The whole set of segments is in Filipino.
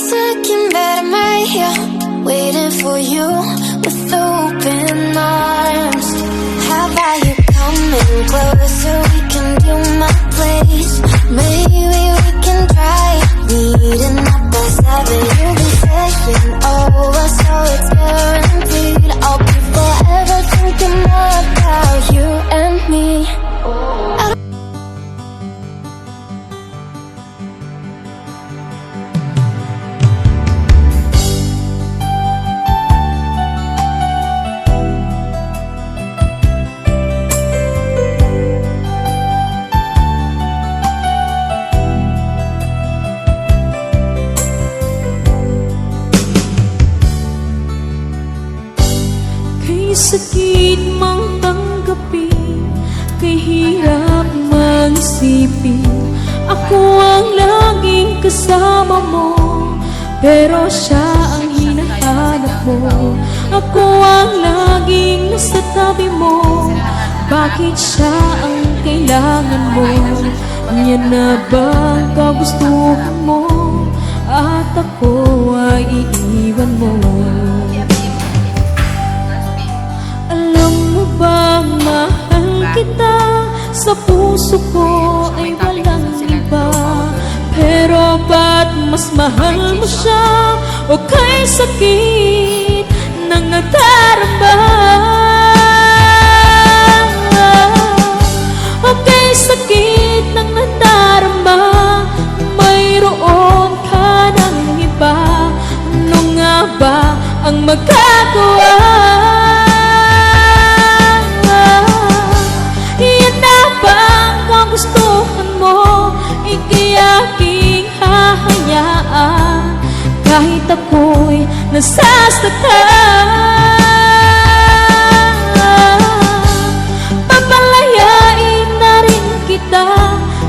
always looking better right here, waiting for you with open arms. How about you coming closer? We can do my place. Maybe we can try meeting up by 7. You'll be staying over, so it's guaranteed. I'll be forever thinking more about you and me. Sakit mang tanggapin, kay hirap mag-isipin. Ako ang laging kasama mo, pero siya ang hinahanap mo. Ako ang laging nasa tabi mo, bakit siya ang kailangan mo? Yan na ba ang kagustuhan mo? At ako ay iiwan mo. Mahal kita, sa puso ko ay walang iba. Pero ba't mas mahal mo siya? O kay sakit ng nadarama? O kay sakit ng nadarama, mayroon ka ng iba. Ano nga ba ang magagawa? Gustuhan mo, ika'y aking hahayaan, kahit ako'y nasasaktan. Papalayain na rin kita,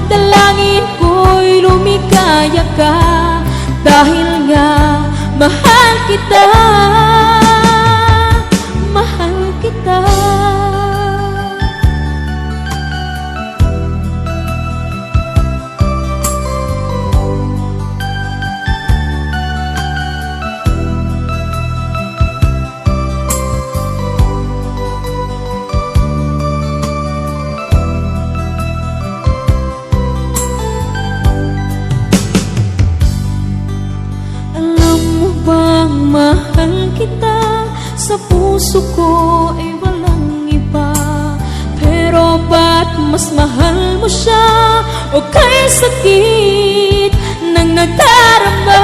dalangin ko'y lumikaya ka, dahil nga mahal kita, mahal kita. Mahal kita, sa puso ko ay walang iba. Pero ba't mas mahal mo siya? O kay sakit ng nadarama?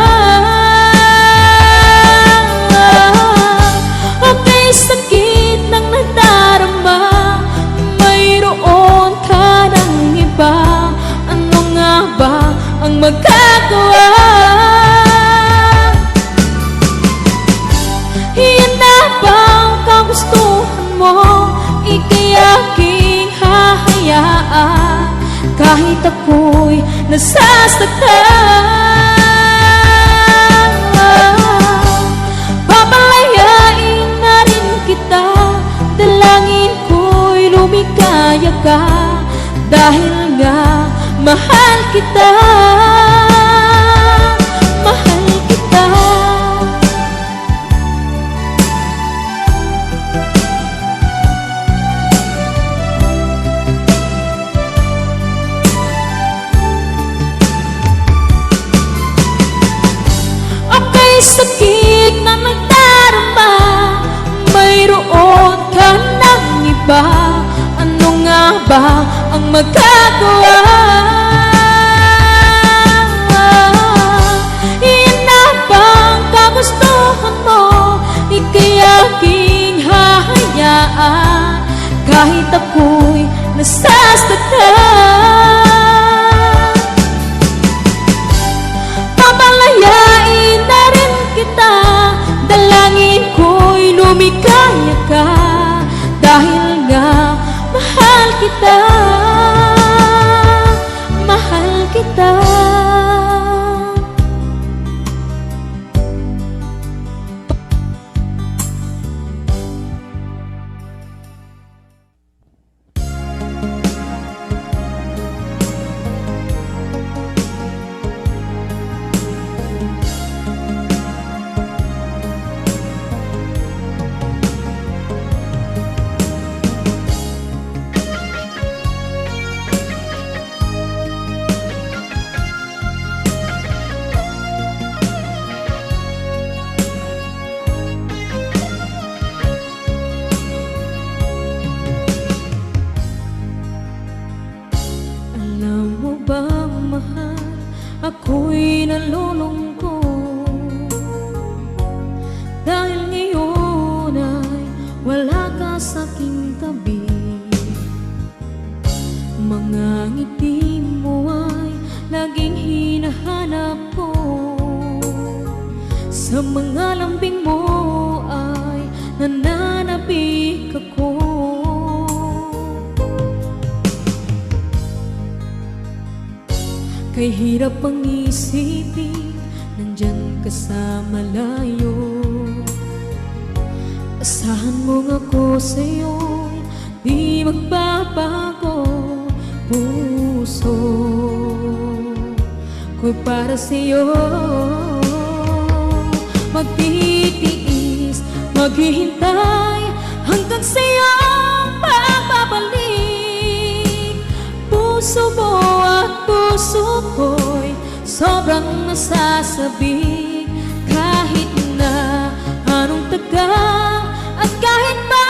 O kay sakit ng nadarama, mayroon ka ng iba. Ano nga ba ang magagawa? Gustuhan mo, ika'y aking hahayaan, kahit ako'y nasasaktan. Papalayain na rin kita, dalangin ko'y lumikaya ka, dahil nga mahal kita, mahal kita. Sakit na nagdarama, mayroon ka ng iba. Ano nga ba ang magagawa? Iyan na bang kagustuhan mo? Ika'y aking hahayaan, kahit ako'y nasasaktan. Papalayain na rin kita, dalangin ko'y lumikaya ka, dahil nga mahal kita, mahal kita. nalulungkot dahil ngayon ay wala ka sa aking tabi. Mga ngiti mo ay laging hinahanap ko, sa mga lambing mo ay nananabik ako. Kay hirap ang isipin, nandyan ka sa malayo. Asahan mong ako sa'yo'y di magbabago. Puso ko'y para sa'yo, magtitiis, maghihintay hanggang sa'yo pagbabalik. Puso mo at puso ko'y sobrang nasasabik. Kahit na anong tagal at kahit pa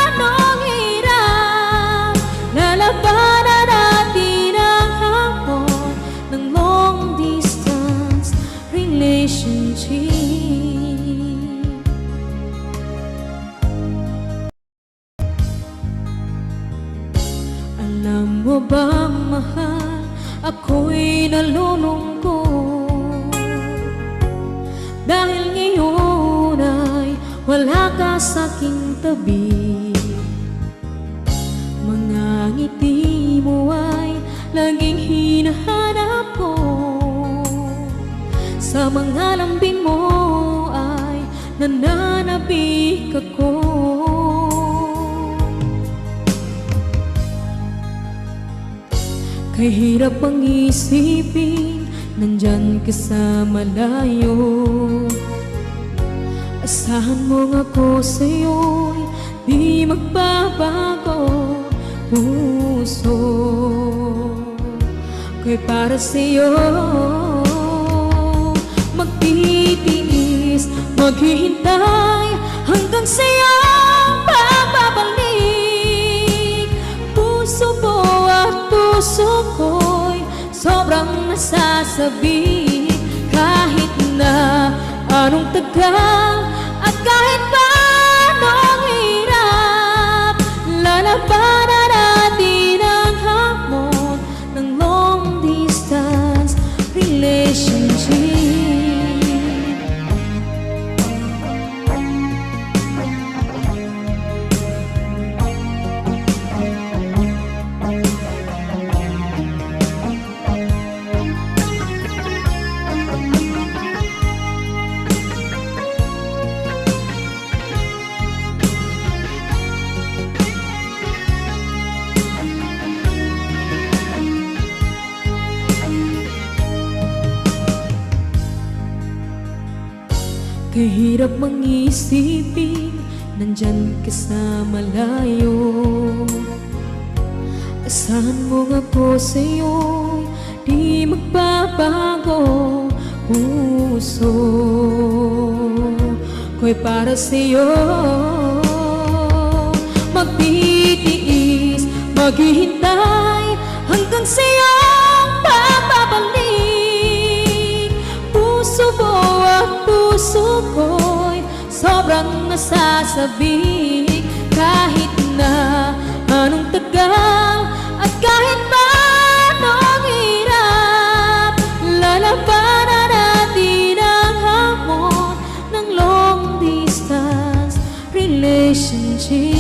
anong hirap, lalabanan natin ang hamon ng long distance relationship. Alam mo ba, mahal, ako'y nalulungkot dahil ngayon ay wala ka sa aking tabi. Mga ngiti mo ay laging hinahanap ko, sa mga lambing mo ay nananabik ako. Kay hirap ang isipin, nandyan ka sa malayo. Asahan mong ako sa'yo'y di magbabago. Puso ko'y para sa'yo, magtitiis, maghihintay hanggang sa'yo pagbabalik. Puso mo at puso ko'y sobrang nasasabik. Kahit na anong tagal at kahit pa anong hirap, lalabanan natin ang hamon ng long distance relationship. Kahirap mang isipin, nandyan ka sa malayo. Asahan mo nga po sa'yo'y di magbabago. Puso ko'y para sa'yo, magtitiis, maghihintay hanggang sa'yo pagbabalik. Puso mo at puso ko'y sobrang nasasabik. Kahit na anong tagal at kahit pa anong hirap, lalabanan natin ang hamon ng long distance relationship.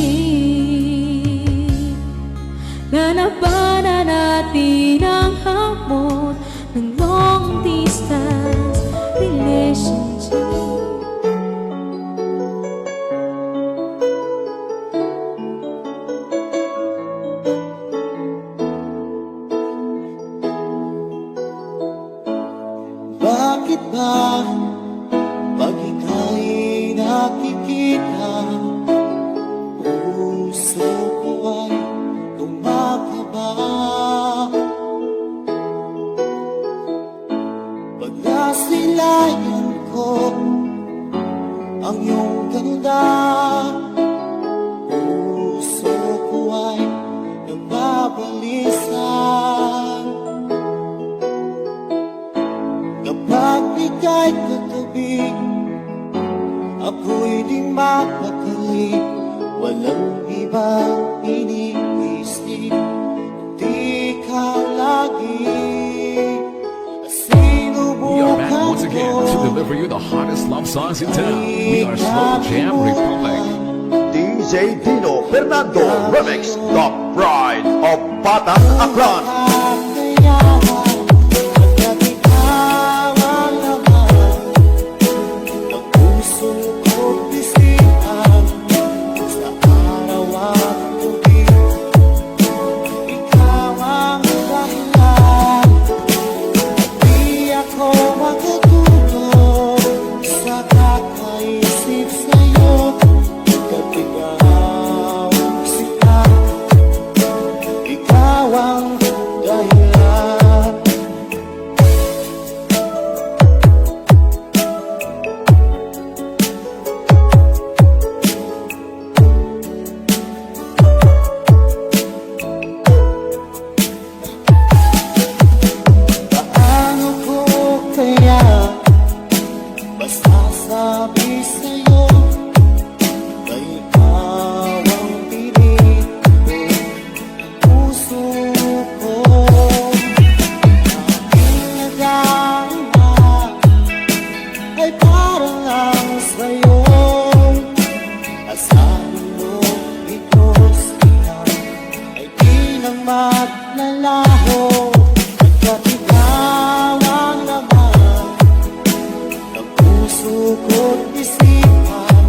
Lalabanan natin ang hamon ng long distance relationship. Bakit ba pag ika'y nakikita, puso ko ay tumakaba? Pag nasilayan ko ang iyong ganda, puso ko ay nababalisan. Kapag ika'y katabi, ako'y di mapakali. Walang ibang iniisip, di ka lagi. We are back once again to deliver you the hottest love songs in town. We are Slow Jam Republic. DJ Dino Fernando Remix, The Pride of Batang Aklan. Sabi sa'yo, may ikaw ang piling ko, puso ko. Aking nagana ay parang lang sa'yo. Asahin mo ito siya ay di nang maglalaho. Pagkat ikaw ang laman ng puso ko't isipan,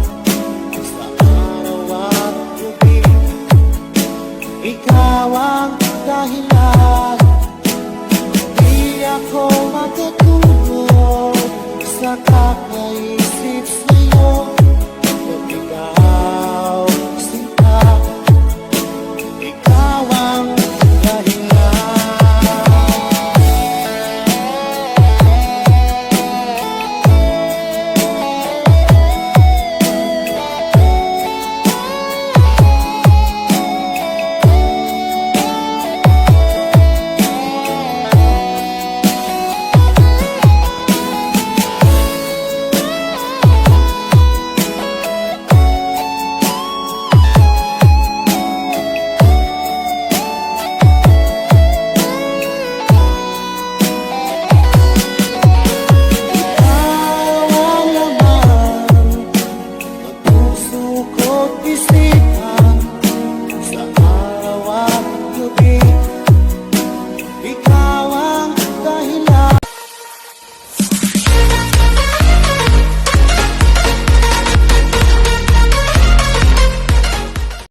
sa araw at gabi, ikaw ang dahilan. Di ako makatulog sa